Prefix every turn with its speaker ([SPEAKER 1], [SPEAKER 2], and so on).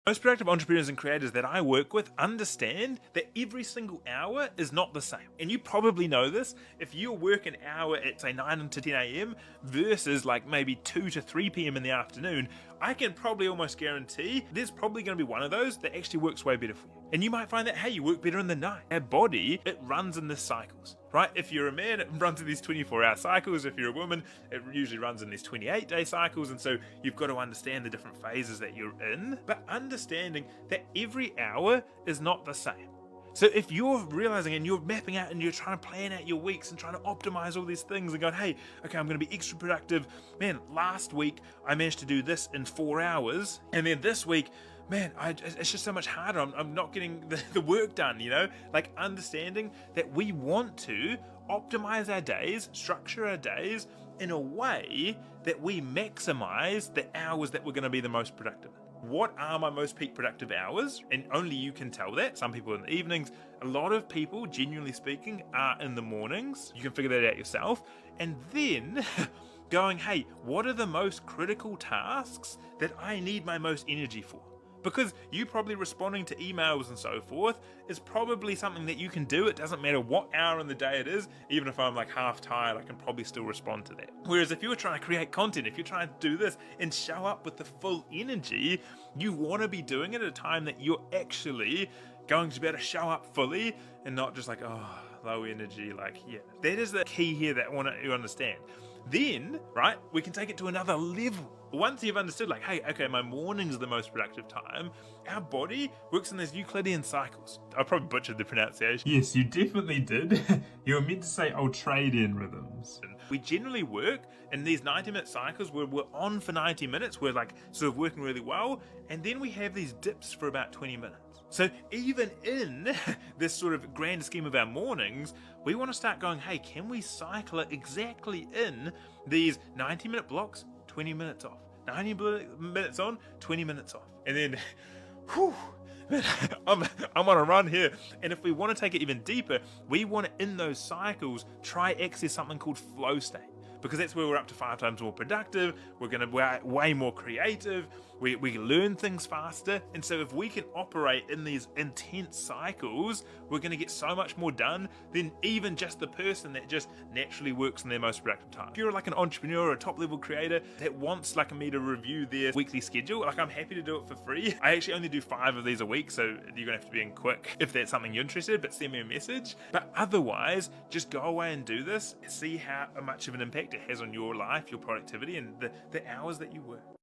[SPEAKER 1] Most productive entrepreneurs and creators that I work with understand that every single hour is not the same. And you probably know this. If you work an hour at say 9 to 10 a.m. versus like maybe 2 to 3 p.m. in the afternoon, I can probably almost guarantee there's probably going to be one of those that actually works way better for you. And you might find that, hey, you work better in the night. Our body, it runs in these cycles, right? If you're a man, it runs in these 24-hour cycles. If you're a woman, it usually runs in these 28-day cycles. And so you've got to understand the different phases that you're in, but understanding that every hour is not the same. So if you're realizing and you're mapping out and you're trying to plan out your weeks and trying to optimize all these things and going, hey, okay, I'm going to be extra productive. Man, last week I managed to do this in 4 hours. And then this week, man, it's just so much harder. I'm not getting the work done, you know? Like understanding that we want to optimize our days, structure our days in a way that we maximize the hours that we're going to be the most productive. What are my most peak productive hours? And only you can tell that. Some people in the evenings. A lot of people, genuinely speaking, are in the mornings. You can figure that out yourself. And then going, hey, what are the most critical tasks that I need my most energy for? Because you probably responding to emails and so forth is probably something that you can do. It doesn't matter what hour in the day it is. Even if I'm like half tired, I can probably still respond to that. Whereas if you're trying to create content, if you're trying to do this and show up with the full energy, you want to be doing it at a time that you're actually going to be able to show up fully and not just like, oh, low energy. Like, yeah, that is the key here that I want you to understand. Then, right, we can take it to another level. Once you've understood, like, hey, okay, my morning's the most productive time, our body works in these Euclidean cycles. I probably butchered the pronunciation.
[SPEAKER 2] Yes, you definitely did. You were meant to say ultradian rhythms.
[SPEAKER 1] We generally work in these 90-minute cycles where we're on for 90 minutes, we're like sort of working really well, and then we have these dips for about 20 minutes. So even in this sort of grand scheme of our mornings, we want to start going, hey, can we cycle it exactly in these 90-minute blocks, 20 minutes off, 90 minutes on, 20 minutes off. And then, whew, I'm on a run here. And if we want to take it even deeper, we want to, in those cycles, try access something called flow state. Because that's where we're up to 5 times more productive, we're going to be way more creative, we learn things faster. And so if we can operate in these intense cycles, we're going to get so much more done than even just the person that just naturally works in their most productive time. If you're like an entrepreneur or a top level creator that wants like me to review their weekly schedule, like I'm happy to do it for free. I actually only do 5 of these a week, so you're gonna have to be in quick if that's something you're interested, but send me a message. But otherwise, just go away and do this, see how much of an impact it has on your life, your productivity, and the hours that you work.